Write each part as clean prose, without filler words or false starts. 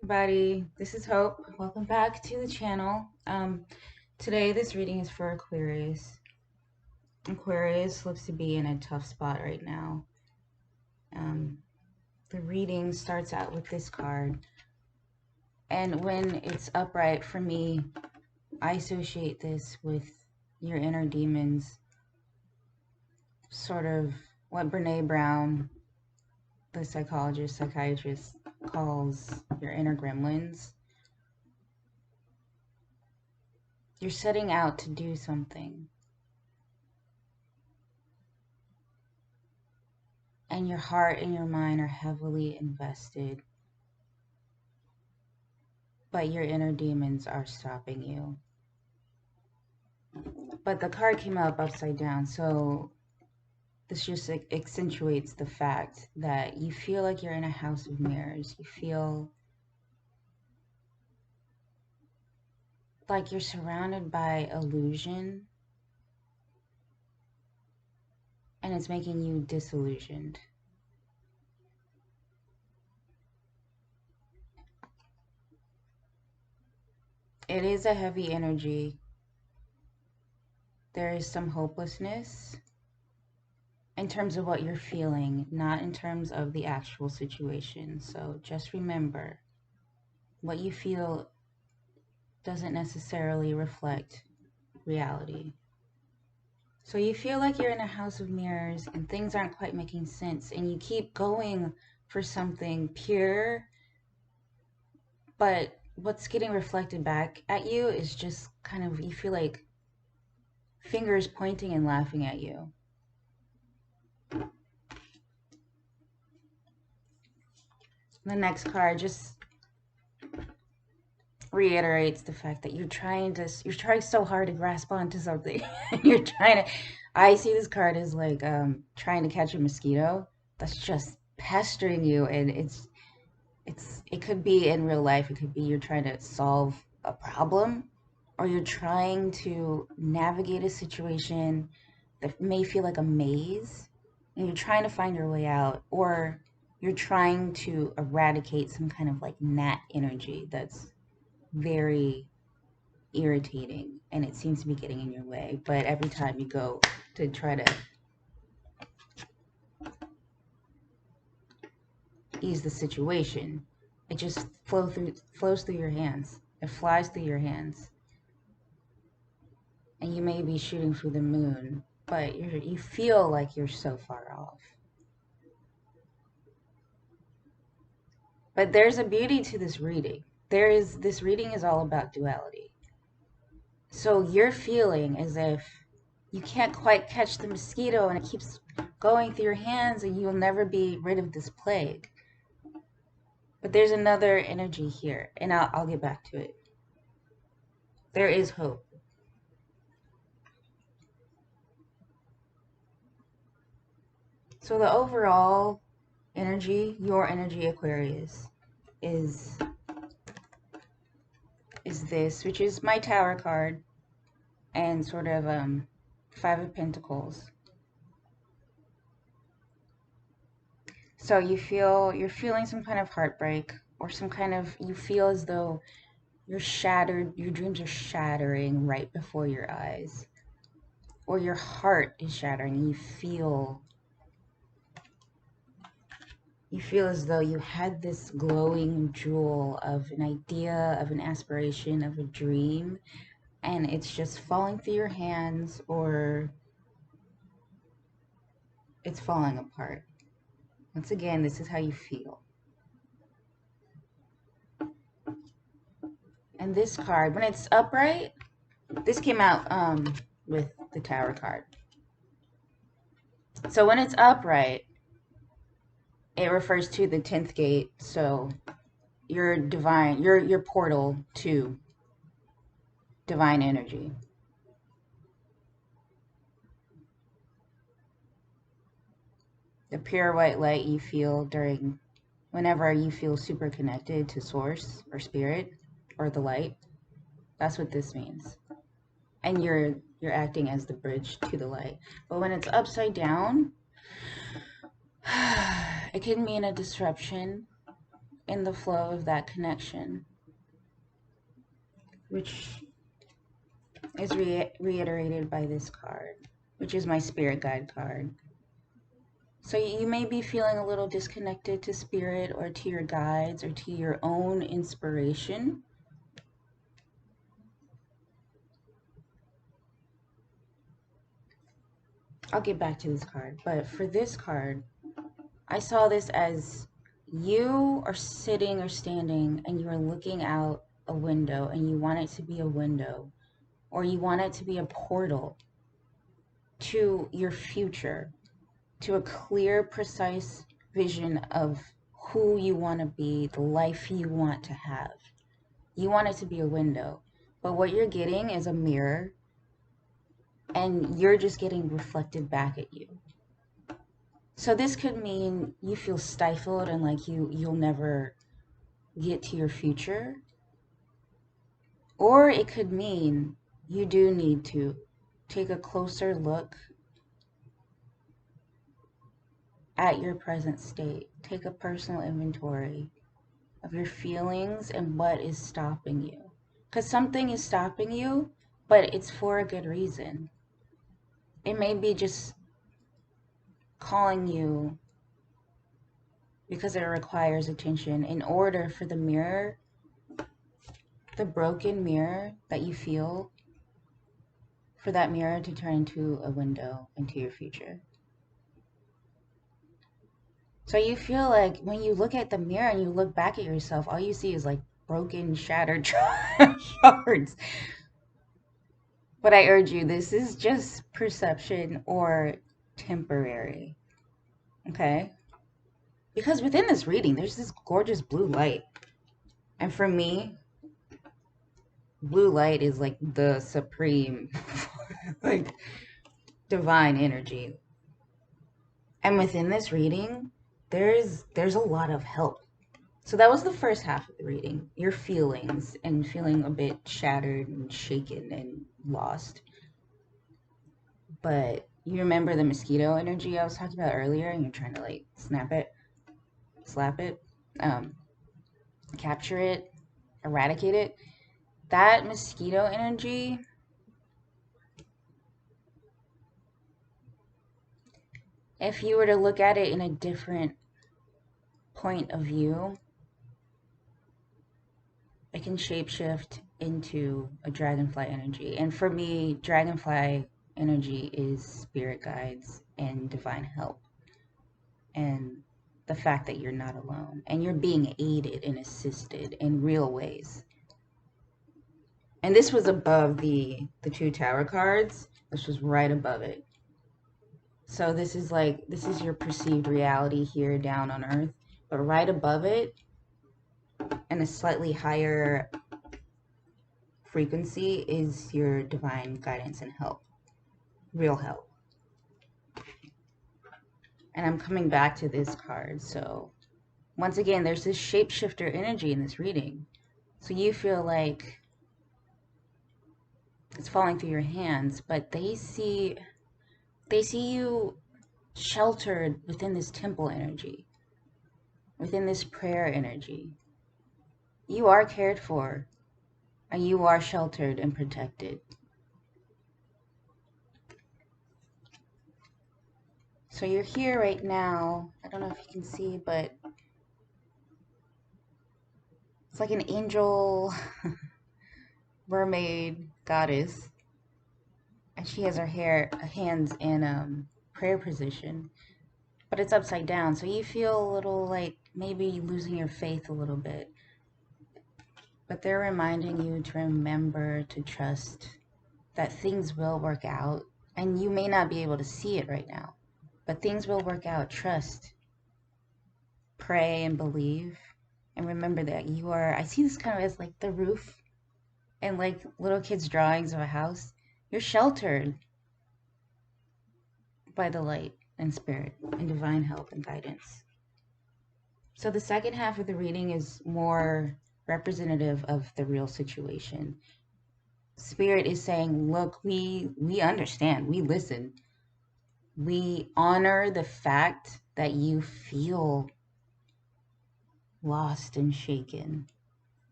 everybody, this is Hope. Welcome back to the channel. Today this reading is for Aquarius. Aquarius looks to be in a tough spot right now. The reading starts out with this card, and when it's upright for me, I associate this with your inner demons, sort of what Brene Brown, the psychiatrist, calls your inner gremlins. You're setting out to do something, and your heart and your mind are heavily invested, but your inner demons are stopping you. But the card came up upside down, so this just accentuates the fact that you feel like you're in a house of mirrors. You feel like you're surrounded by illusion, and it's making you disillusioned. It is a heavy energy. There is some hopelessness in terms of what you're feeling, not in terms of the actual situation. So just remember, what you feel doesn't necessarily reflect reality. So you feel like you're in a house of mirrors and things aren't quite making sense, and you keep going for something pure, but what's getting reflected back at you is just kind of, you feel like fingers pointing and laughing at you. The next card just reiterates the fact that you're trying so hard to grasp onto something. I see this card as like trying to catch a mosquito that's just pestering you, and it could be in real life. It could be you're trying to solve a problem, or you're trying to navigate a situation that may feel like a maze, and you're trying to find your way out, or you're trying to eradicate some kind of like gnat energy that's very irritating, and it seems to be getting in your way. But every time you go to try to ease the situation, it just flows through your hands. It flies through your hands, and you may be shooting for the moon, but you feel like you're so far off. But there's a beauty to this reading. This reading is all about duality. So you're feeling as if you can't quite catch the mosquito, and it keeps going through your hands, and you'll never be rid of this plague. But there's another energy here, and I'll get back to it. There is hope. So the overall energy, your energy, Aquarius, is this, which is my Tower card, and sort of Five of Pentacles. So you're feeling some kind of heartbreak, or some kind of, you feel as though you're shattered, your dreams are shattering right before your eyes, or your heart is shattering. You feel as though you had this glowing jewel of an idea, of an aspiration, of a dream, and it's just falling through your hands, or it's falling apart. Once again, this is how you feel. And this card, when it's upright, this came out with the Tower card. So when it's upright, it refers to the 10th gate. So your divine, your portal to divine energy. The pure white light you feel whenever you feel super connected to source or spirit or the light. That's what this means. And you're acting as the bridge to the light. But when it's upside down, it can mean a disruption, in the flow of that connection, which is reiterated by this card, which is my spirit guide card. So you may be feeling a little disconnected to spirit or to your guides or to your own inspiration. I'll get back to this card, but for this card, I saw this as you are sitting or standing and you are looking out a window and you want it to be a window, or you want it to be a portal to your future, to a clear, precise vision of who you want to be, the life you want to have. You want it to be a window, but what you're getting is a mirror, and you're just getting reflected back at you. So this could mean you feel stifled and like you'll never get to your future. Or it could mean you do need to take a closer look at your present state. Take a personal inventory of your feelings and what is stopping you. Because something is stopping you, but it's for a good reason. It may be just calling you because it requires attention in order for the mirror, the broken mirror that you feel, for that mirror to turn into a window into your future. So you feel like when you look at the mirror and you look back at yourself, all you see is like broken, shattered shards. But I urge you, this is just perception or temporary. Okay? Because within this reading, there's this gorgeous blue light. And for me, blue light is like the supreme, like, divine energy. And within this reading, there's a lot of help. So that was the first half of the reading, your feelings and feeling a bit shattered and shaken and lost. But you remember the mosquito energy I was talking about earlier, and you're trying to like snap it, slap it, capture it, eradicate it. That mosquito energy, if you were to look at it in a different point of view, it can shapeshift into a dragonfly energy. And for me, dragonfly energy is spirit guides and divine help. And the fact that you're not alone and you're being aided and assisted in real ways. And this was above the two tower cards. This was right above it. So this is your perceived reality here down on earth. But right above it, and a slightly higher frequency, is your divine guidance and help. Real help. And I'm coming back to this card. So once again, there's this shapeshifter energy in this reading. So you feel like it's falling through your hands, but they see you sheltered within this temple energy, within this prayer energy. You are cared for, and you are sheltered and protected. So you're here right now. I don't know if you can see, but it's like an angel, mermaid, goddess. And she has her hands in prayer position, but it's upside down. So you feel a little like maybe losing your faith a little bit. But they're reminding you to remember to trust that things will work out. And you may not be able to see it right now, but things will work out. Trust, pray, and believe. And remember that you are, I see this kind of as like the roof and like little kids' drawings of a house. You're sheltered by the light and spirit and divine help and guidance. So the second half of the reading is more representative of the real situation. Spirit is saying, look, we understand, we listen. We honor the fact that you feel lost and shaken.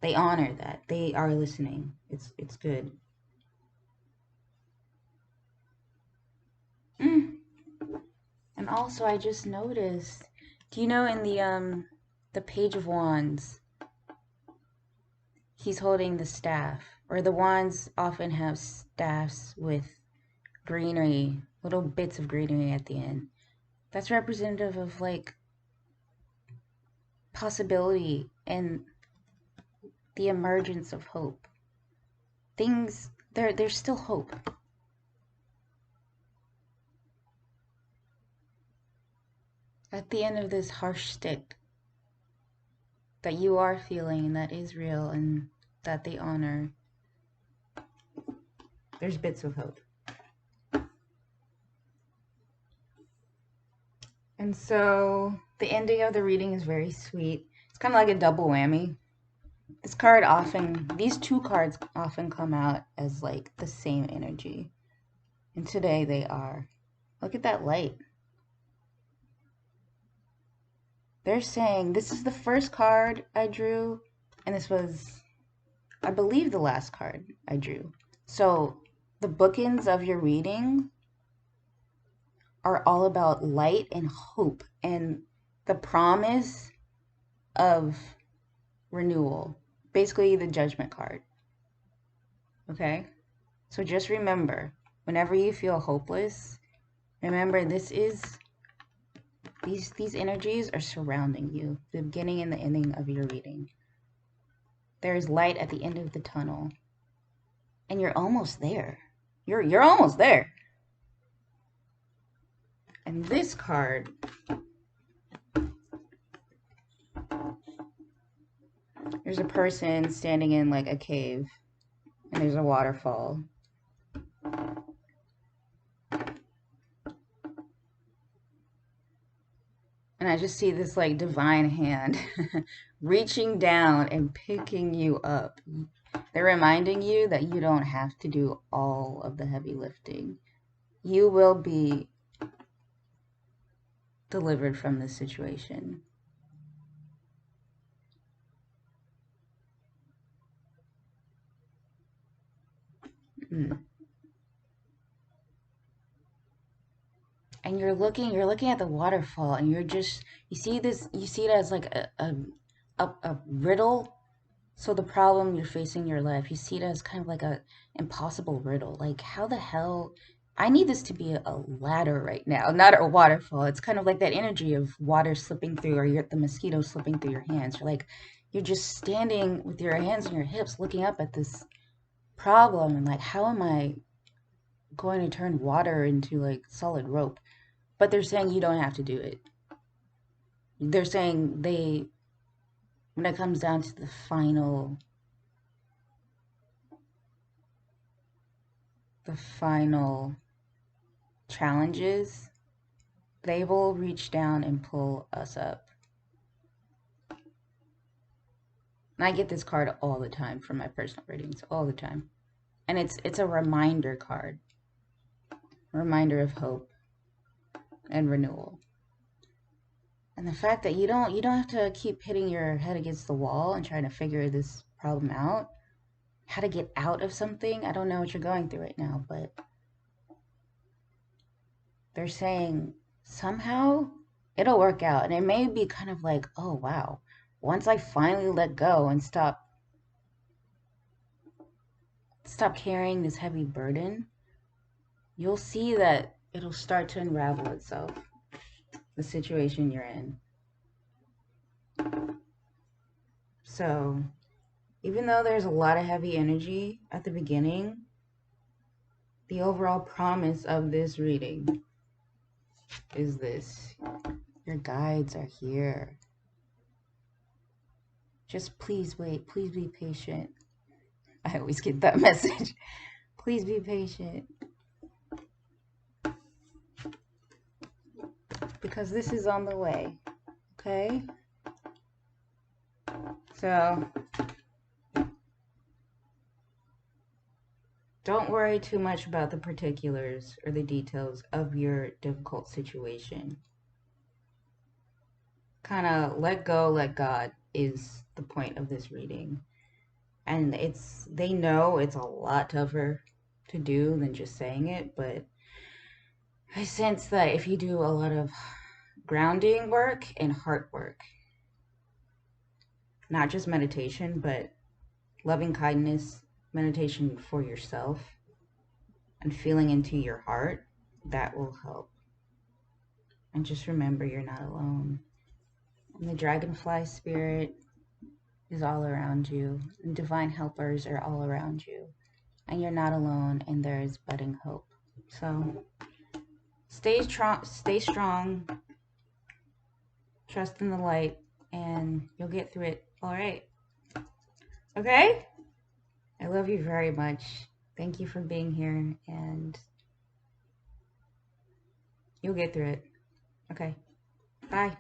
They honor that. They are listening. It's good. Mm. And also, I just noticed. Do you know in the Page of Wands, he's holding the staff, or the wands often have staffs with greenery, little bits of greenery at the end. That's representative of like possibility and the emergence of hope. Things there's still hope. At the end of this harsh stick that you are feeling and that is real and that they honor, there's bits of hope. And so the ending of the reading is very sweet. It's kind of like a double whammy. This card often, these two cards often come out as like the same energy. And today they are. Look at that light. They're saying this is the first card I drew, and this was, I believe, the last card I drew. So the bookends of your reading are all about light and hope and the promise of renewal. Basically, the Judgment card. Okay? So just remember, whenever you feel hopeless, remember this is, these energies are surrounding you, the beginning and the ending of your reading. There is light at the end of the tunnel, and you're almost there. You're almost there. And this card, there's a person standing in like a cave, and there's a waterfall. And I just see this like divine hand reaching down and picking you up. They're reminding you that you don't have to do all of the heavy lifting. You will be delivered from this situation. And you're looking at the waterfall, and you see it as like a riddle. So the problem you're facing in your life, you see it as kind of like a impossible riddle. Like, how the hell, I need this to be a ladder right now, not a waterfall. It's kind of like that energy of water slipping through, or the mosquito slipping through your hands. You're just standing with your hands on your hips looking up at this problem, and like, how am I going to turn water into like solid rope? But they're saying you don't have to do it. They're saying when it comes down to the final challenges, they will reach down and pull us up. And I get this card all the time from my personal readings, all the time. And it's a reminder card. A reminder of hope and renewal. And the fact that you don't have to keep hitting your head against the wall and trying to figure this problem out. How to get out of something. I don't know what you're going through right now, but they're saying somehow it'll work out. And it may be kind of like, oh wow, once I finally let go and stop carrying this heavy burden, you'll see that it'll start to unravel itself, the situation you're in. So even though there's a lot of heavy energy at the beginning, the overall promise of this reading is this: your guides are here. Just please wait. Please be patient. I always get that message. Please be patient. Because this is on the way. Okay? So don't worry too much about the particulars or the details of your difficult situation. Kind of let go, let God. is the point of this reading. And they know it's a lot tougher to do than just saying it, but I sense that if you do a lot of grounding work and heart work, not just meditation, but loving kindness, meditation for yourself, and feeling into your heart, that will help. And just remember you're not alone. And the dragonfly spirit is all around you, and divine helpers are all around you. And you're not alone, and there is budding hope. So stay strong, trust in the light, and you'll get through it. All right. Okay? I love you very much. Thank you for being here, and you'll get through it. Okay. Bye.